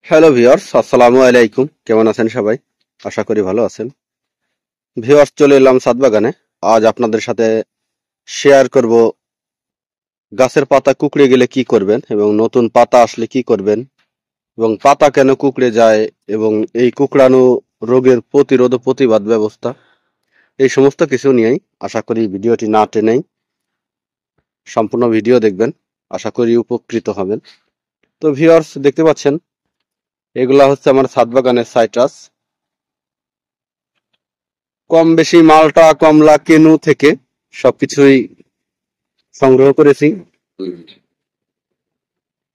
Hello viewers, আসসালামু আলাইকুম। কেমন আছেন সবাই? আশা করি ভালো আছেন। ভিউয়ার্স, চলে এলাম ছাদ বাগানে। আজ আপনাদের সাথে শেয়ার করব গাছের পাতা কুঁকড়ে গেলে কি করবেন এবং নতুন পাতা আসলে কি করবেন এবং পাতা কেন কুঁকড়ে যায় এবং এই কুঁকড়ানো রোগের প্রতিরোধ ও প্রতিবাদ ব্যবস্থা, এই সমস্ত কিছু নিয়েই আশা করি ভিডিওটি না টেনেই সম্পূর্ণ ভিডিও দেখবেন। আশা করি উপকৃত হবেন। তো ভিউয়ার্স, দেখতে পাচ্ছেন এগুলা হচ্ছে আমার ছাদ বাগানের সাইট্রাস। কম বেশি মালটা, কমলা, কেনু থেকে সবকিছুই সংগ্রহ করেছি।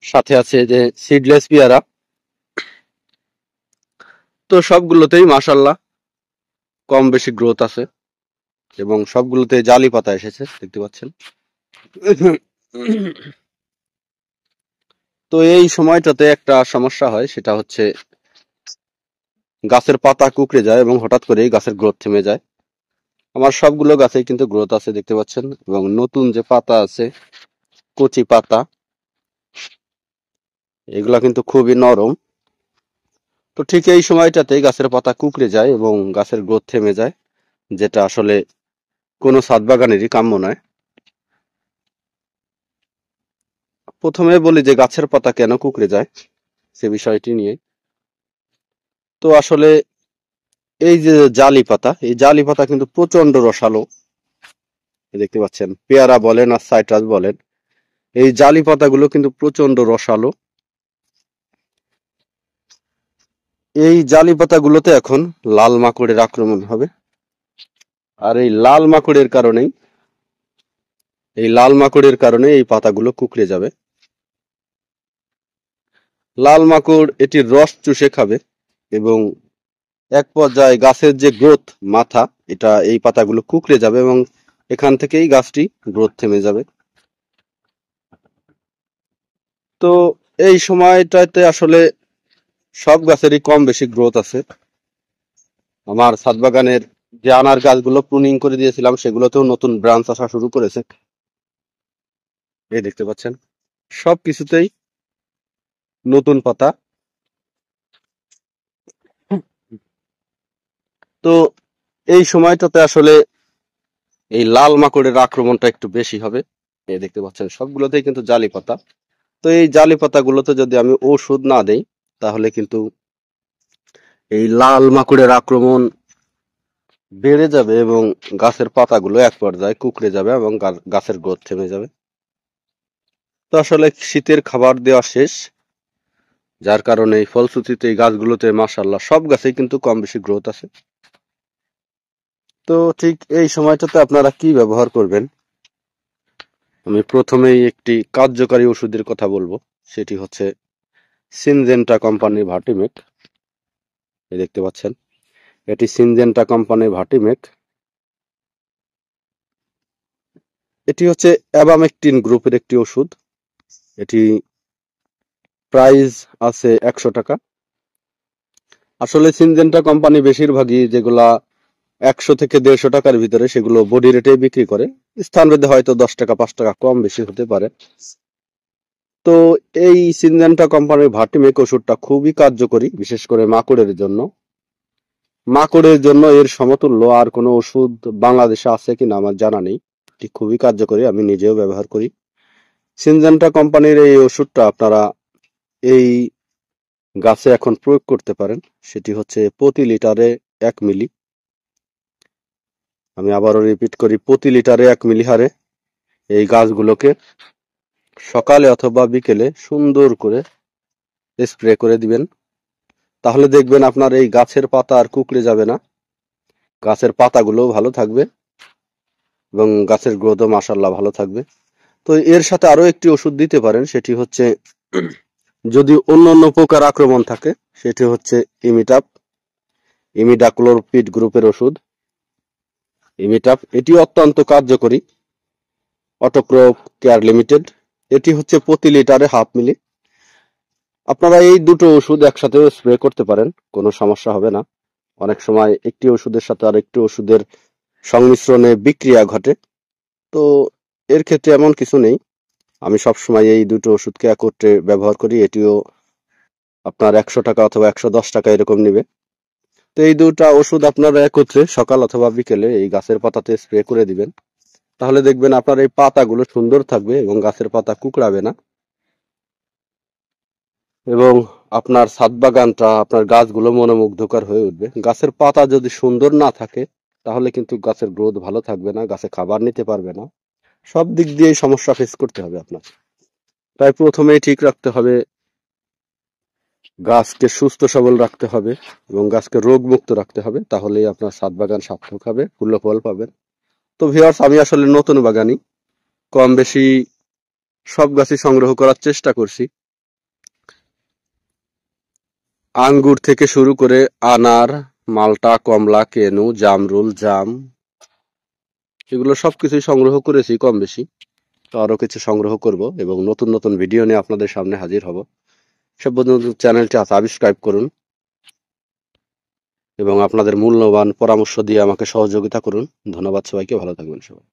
সাথে আছে যে সিডলেস পেয়ারা। তো সবগুলোতেই মাশাল্লাহ কম বেশি গ্রোথ আছে এবং সবগুলোতে জালি পাতা এসেছে, দেখতে পাচ্ছেন। তো এই সময়টাতে একটা সমস্যা হয়, সেটা হচ্ছে গাছের পাতা কুঁকড়ে যায় এবং হঠাৎ করেই গাছের গ্রোথ থেমে যায়। আমার সবগুলো গাছেই কিন্তু গ্রোথ আছে, দেখতে পাচ্ছেন, এবং নতুন যে পাতা আছে, কচি পাতা, এগুলা কিন্তু খুবই নরম। তো ঠিক এই সময়টাতে গাছের পাতা কুঁকড়ে যায় এবং গাছের গ্রোথ থেমে যায়, যেটা আসলে কোনো ছাদ বাগানেরই কাম্য নয়। প্রথমে বলি যে গাছের পাতা কেন কুঁকড়ে যায় সে বিষয়টি নিয়ে। তো আসলে এই যে জালি পাতা, এই জালি পাতা কিন্তু প্রচন্ড রসালো, দেখতে পাচ্ছেন। পেয়ারা বলেন আর সাইট্রাস বলেন, এই জালি পাতাগুলো কিন্তু প্রচন্ড রসালো। এই জালি পাতাগুলোতে এখন লাল মাকড়ের আক্রমণ হবে, আর এই লাল মাকড়ের কারণে এই পাতাগুলো কুঁকড়ে যাবে। লাল মাকড় এটির রস চুষে খাবে এবং এক পর্যায়ে গাছের যে গ্রোথ মাথা, এটা এই পাতাগুলো কুঁকড়ে যাবে এবং এখান থেকেই গাছটি গ্রোথ থেমে যাবে। তো এই সময়টাতে আসলে সব গাছেরই কম বেশি গ্রোথ আছে। আমার ছাদ বাগানের যে আনার গাছগুলো প্রুনিং করে দিয়েছিলাম, সেগুলোতেও নতুন ব্রাঞ্চ আসা শুরু করেছে, এই দেখতে পাচ্ছেন। সব কিছুতেই নতুন পাতা। তো এই সময়টাতে আসলে এই লাল মাকড়ের আক্রমণটা একটু বেশি হবে, এই দেখতে পাচ্ছেন। সবগুলোতেই কিন্তু জালি পাতা। তো এই জালি পাতাগুলোতে যদি আমি ওষুধ না দেই, তাহলে কিন্তু এই লাল মাকড়ের আক্রমণ বেড়ে যাবে এবং গাছের পাতাগুলো এক পর্যায়ে কুঁকড়ে যাবে এবং গাছের গ্রোথ থেমে যাবে। তো আসলে শীতের খাবার দেওয়া শেষ, যার কারণে এই ফলশ্রুতিতে এই গাছগুলোতে মাশাআল্লাহ সব গাছেই কিন্তু কম বেশি গ্রোথ আছে। তো ঠিক এই সময়টাতে আপনারা কি ব্যবহার করবেন? আমি প্রথমেই একটি কার্যকারী ওষুধের কথা বলবো, সেটি হচ্ছে সিনজেন্টা কোম্পানির ভার্টিমেক। এই দেখতে পাচ্ছেন, এটি সিনজেন্টা কোম্পানির ভার্টিমেক। এটি হচ্ছে অ্যাবামেকটিন গ্রুপের একটি ওষুধ। এটি প্রাইস আছে 100 টাকা। আসলে সিনজেন্টা কোম্পানি বেশিরভাগই যেগুলা 100 থেকে 150 টাকার ভিতরে, সেগুলো বডি রেটে বিক্রি করে। স্থানভেদে হয়তো 10 টাকা 5 টাকা কম বেশি হতে পারে। তো এই সিনজেন্টা কোম্পানির ভার্টিমেক ওষুধটা খুবই কার্যকরী, বিশেষ করে মাকড়ের জন্য। মাকড়ের জন্য এর সমতুল্য আর কোনো ওষুধ বাংলাদেশে আছে কিনা আমার জানা নেই। এটি খুবই কার্যকরী, আমি নিজেও ব্যবহার করি। সিনজেন্টা কোম্পানির এই ওষুধটা আপনারা এই গাছে এখন প্রয়োগ করতে পারেন। সেটি হচ্ছে প্রতি লিটারে 1 মিলি। আমি আবারও রিপিট করি, প্রতি লিটারে 1 মিলি হারে এই গাছগুলোকে সকালে অথবা বিকেলে সুন্দর করে স্প্রে করে দিবেন। তাহলে দেখবেন আপনার এই গাছের পাতা আর কুঁকড়ে যাবে না, গাছের পাতাগুলোও ভালো থাকবে এবং গাছের গ্রোথও মাশাআল্লাহ ভালো থাকবে। তো এর সাথে আরো একটি ওষুধ দিতে পারেন, সেটি হচ্ছে যদি অন্য পোকার আক্রমণ থাকে, সেটি হচ্ছে ইমিডাক্লোপিড গ্রুপের ওষুধ ইমিটাপ। এটি অত্যন্ত কার্যকরী, অটোক্রপ কেয়ার লিমিটেড। এটি হচ্ছে প্রতি লিটারে 1/2 মিলি। আপনারা এই দুটো ওষুধ একসাথে স্প্রে করতে পারেন, কোনো সমস্যা হবে না। অনেক সময় একটি ওষুধের সাথে আরেকটি ওষুধের সংমিশ্রণে বিক্রিয়া ঘটে, তো এর ক্ষেত্রে এমন কিছু নেই। আমি সবসময় এই দুটো ওষুধকে একত্রে ব্যবহার করি, এটিও আপনার 100 টাকা অথবা 110 টাকা এরকম নিবে। তো এই দুটা ওষুধ আপনারা একত্রে সকাল অথবা বিকেলে এই গাছের পাতাতে স্প্রে করে দিবেন। তাহলে দেখবেন আপনার এই পাতাগুলো সুন্দর থাকবে এবং গাছের পাতা কুঁকড়াবে না, এবং আপনার ছাদ বাগানটা, আপনার গাছগুলো মনোমুগ্ধকর হয়ে উঠবে। গাছের পাতা যদি সুন্দর না থাকে তাহলে কিন্তু গাছের গ্রোথ ভালো থাকবে না, গাছে খাবার নিতে পারবে না, সব দিক দিয়েই সমস্যা ফেস করতে হবে আপনার। তাই প্রথমেই ঠিক রাখতে হবে, গাছকে সুস্থ সবল রাখতে হবে এবং গাছকে রোগ মুক্ত রাখতে হবে, তাহলেই আপনার ছাদ বাগান সার্থক হবে, ফুল ফল পাবেন। তো ভিউয়ার্স, আমি আসলে নতুন বাগানি, কম বেশি সব গাছই সংগ্রহ করার চেষ্টা করছি। আঙ্গুর থেকে শুরু করে আনার, মালটা, কমলা, কেনু, জামরুল, জাম, এগুলো সবকিছুই সংগ্রহ করেছি কম বেশি। তো আরো কিছু সংগ্রহ করব এবং নতুন নতুন ভিডিও নিয়ে আপনাদের সামনে হাজির হব। সব পর্যন্ত চ্যানেলটি সাবস্ক্রাইব করুন এবং আপনাদের মূল্যবান পরামর্শ দিয়ে আমাকে সহযোগিতা করুন। ধন্যবাদ সবাইকে, ভালো থাকবেন সবাই।